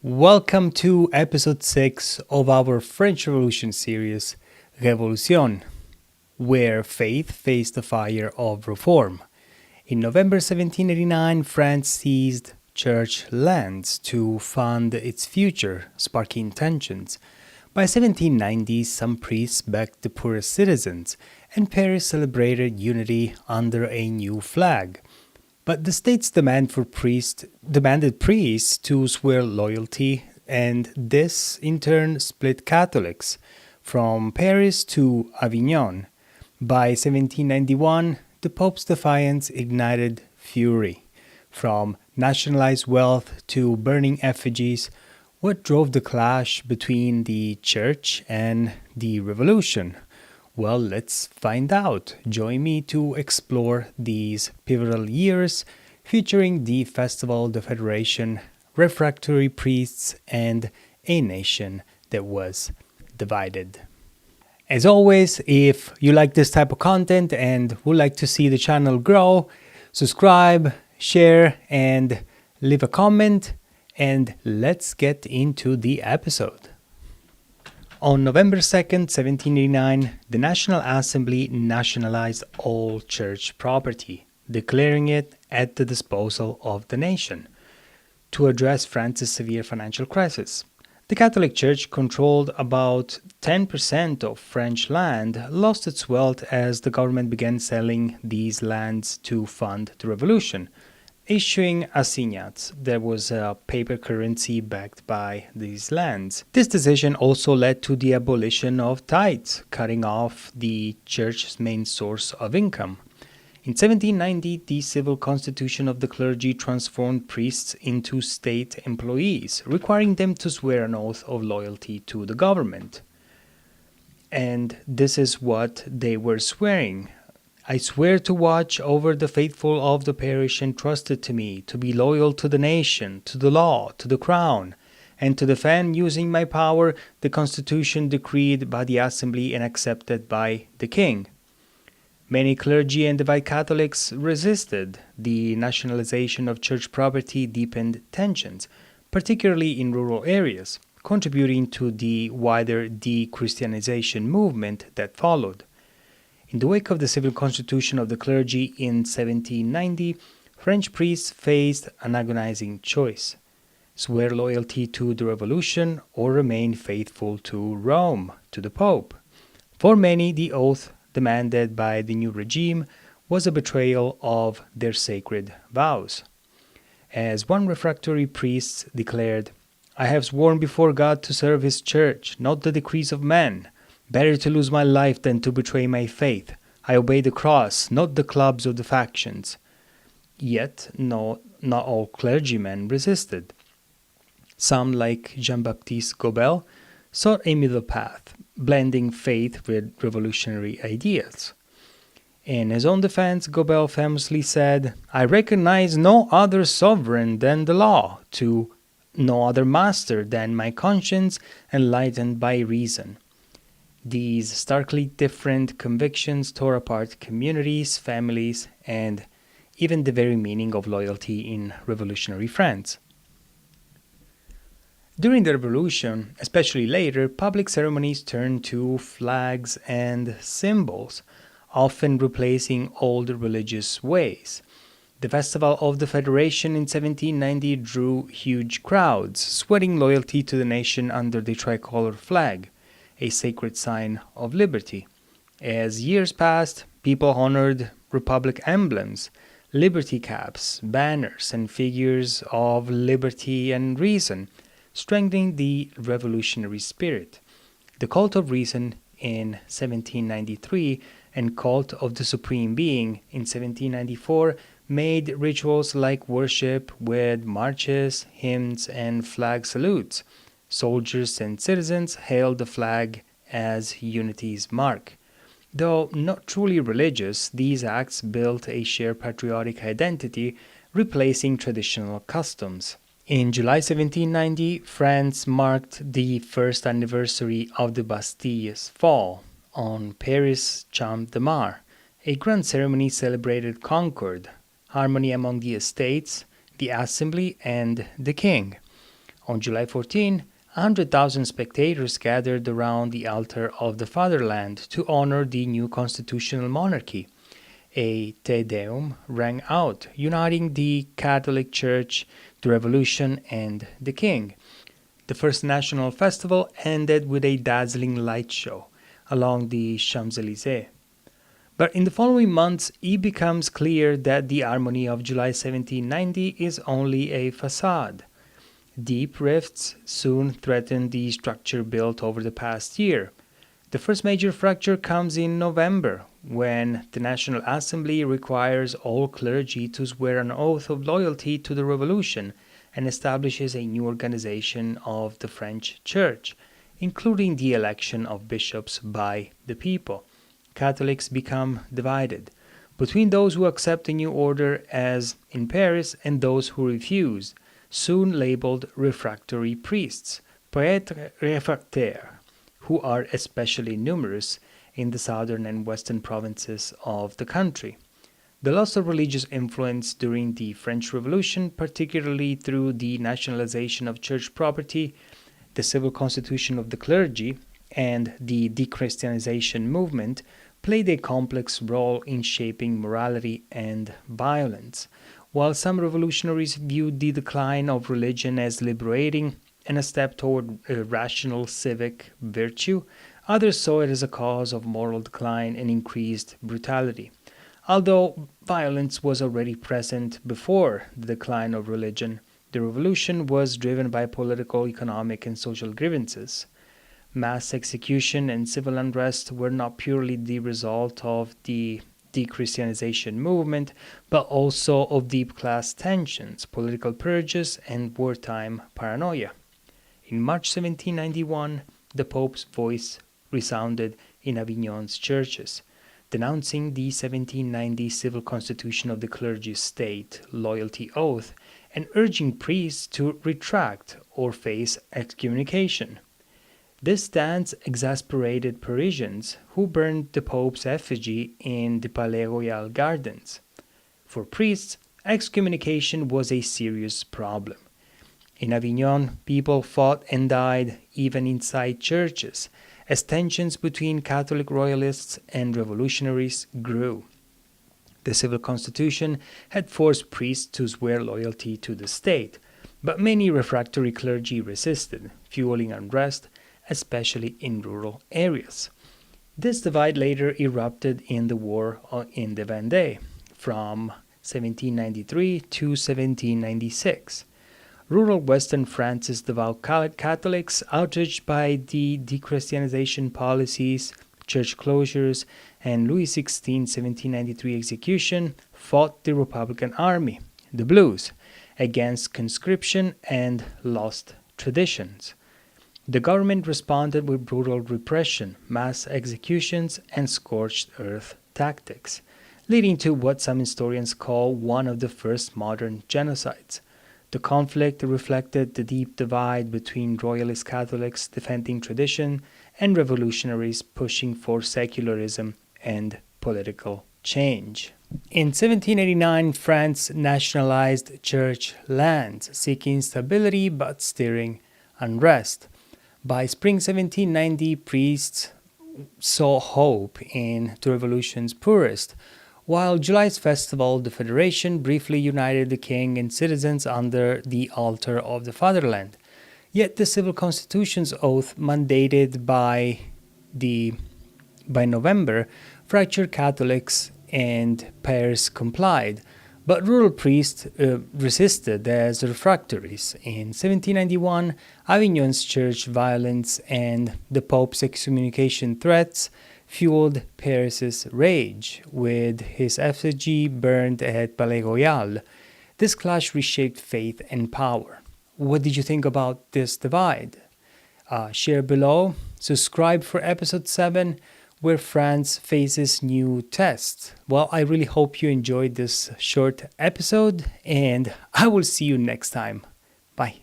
Welcome to episode 6 of our French Revolution series, Révolution, where faith faced the fire of reform. In November 1789, France seized church lands to fund its future, sparking tensions. By 1790, some priests backed the poorest citizens, and Paris celebrated unity under a new flag. But the state's demanded priests to swear loyalty, and this in turn split Catholics from Paris to Avignon. By 1791, the Pope's defiance ignited fury. From nationalized wealth to burning effigies, what drove the clash between the Church and the Revolution? Well, let's find out. Join me to explore these pivotal years featuring the festival, the Federation, refractory priests, and a nation that was divided. As always, if you like this type of content and would like to see the channel grow, subscribe, share, and leave a comment, and let's get into the episode. On November 2nd, 1789, the National Assembly nationalized all church property, declaring it at the disposal of the nation. To address France's severe financial crisis, the Catholic Church controlled about 10% of French land, lost its wealth as the government began selling these lands to fund the revolution, issuing Assignats. There was a paper currency backed by these lands. This decision also led to the abolition of tithes, cutting off the church's main source of income. In 1790, the civil constitution of the clergy transformed priests into state employees, requiring them to swear an oath of loyalty to the government. And this is what they were swearing. I swear to watch over the faithful of the parish entrusted to me, to be loyal to the nation, to the law, to the crown, and to defend, using my power, the constitution decreed by the assembly and accepted by the king. Many clergy and devout Catholics resisted. The nationalization of church property deepened tensions, particularly in rural areas, contributing to the wider de-Christianization movement that followed. In the wake of the civil constitution of the clergy in 1790, French priests faced an agonizing choice: swear loyalty to the revolution or remain faithful to Rome, to the Pope. For many, the oath demanded by the new regime was a betrayal of their sacred vows. As one refractory priest declared, "I have sworn before God to serve his church, not the decrees of men. Better to lose my life than to betray my faith. I obey the cross, not the clubs of the factions." Yet, not all clergymen resisted. Some, like Jean-Baptiste Gobel, sought a middle path, blending faith with revolutionary ideas. In his own defense, Gobel famously said, "I recognize no other sovereign than the law, to no other master than my conscience enlightened by reason." These starkly different convictions tore apart communities, families, and even the very meaning of loyalty in revolutionary France. During the revolution, especially later, public ceremonies turned to flags and symbols, often replacing old religious ways. The Festival of the Federation in 1790 drew huge crowds, swearing loyalty to the nation under the tricolor flag, a sacred sign of liberty. As years passed, people honored republic emblems, liberty caps, banners, and figures of liberty and reason, strengthening the revolutionary spirit. The Cult of Reason in 1793 and Cult of the Supreme Being in 1794 made rituals like worship with marches, hymns, and flag salutes. Soldiers and citizens hailed the flag as unity's mark. Though not truly religious, these acts built a shared patriotic identity, replacing traditional customs. In July 1790, France marked the first anniversary of the Bastille's fall. On Paris' Champs-Élysées, a grand ceremony celebrated concord, harmony among the estates, the assembly, and the king. On July 14, 100,000 spectators gathered around the altar of the fatherland to honor the new constitutional monarchy. A Te Deum rang out, uniting the Catholic Church, the Revolution, and the King. The first national festival ended with a dazzling light show along the Champs-Élysées. But in the following months, it becomes clear that the harmony of July 1790 is only a facade. Deep rifts soon threaten the structure built over the past year. The first major fracture comes in November, when the National Assembly requires all clergy to swear an oath of loyalty to the revolution and establishes a new organization of the French Church, including the election of bishops by the people. Catholics become divided between those who accept the new order, as in Paris, and those who refuse, soon labeled refractory priests, prêtres réfractaires, who are especially numerous in the southern and western provinces of the country. The loss of religious influence during the French Revolution, particularly through the nationalization of church property, the civil constitution of the clergy, and the dechristianization movement, played a complex role in shaping morality and violence. While some revolutionaries viewed the decline of religion as liberating and a step toward a rational civic virtue, others saw it as a cause of moral decline and increased brutality. Although violence was already present before the decline of religion, the revolution was driven by political, economic, and social grievances. Mass execution and civil unrest were not purely the result of the dechristianization movement, but also of deep class tensions, political purges, and wartime paranoia. In March 1791, the Pope's voice resounded in Avignon's churches, denouncing the 1790 civil constitution of the clergy state loyalty oath and urging priests to retract or face excommunication. This stance exasperated Parisians, who burned the Pope's effigy in the Palais Royal gardens. For priests, excommunication was a serious problem. In Avignon, people fought and died even inside churches, as tensions between Catholic royalists and revolutionaries grew. The civil constitution had forced priests to swear loyalty to the state, but many refractory clergy resisted, fueling unrest, especially in rural areas. This divide later erupted in the War in the Vendée from 1793 to 1796. Rural Western France's devout Catholics, outraged by the dechristianization policies, church closures, and Louis XVI 1793 execution, fought the Republican Army, the Blues, against conscription and lost traditions. The government responded with brutal repression, mass executions, and scorched earth tactics, leading to what some historians call one of the first modern genocides. The conflict reflected the deep divide between royalist Catholics defending tradition and revolutionaries pushing for secularism and political change. In 1789, France nationalized church lands, seeking stability but stirring unrest. By spring 1790, priests saw hope in the revolution's poorest, while July's festival, the Federation, briefly united the king and citizens under the altar of the fatherland. Yet the civil constitution's oath, mandated by November, fractured Catholics and pairs complied, but rural priests resisted as refractories. In 1791, Avignon's church violence and the Pope's excommunication threats fueled Paris's rage, with his effigy burned at Palais Royal. This clash reshaped faith and power. What did you think about this divide? Share below. Subscribe for episode 7, where France faces new tests. Well, I really hope you enjoyed this short episode, and I will see you next time. Bye.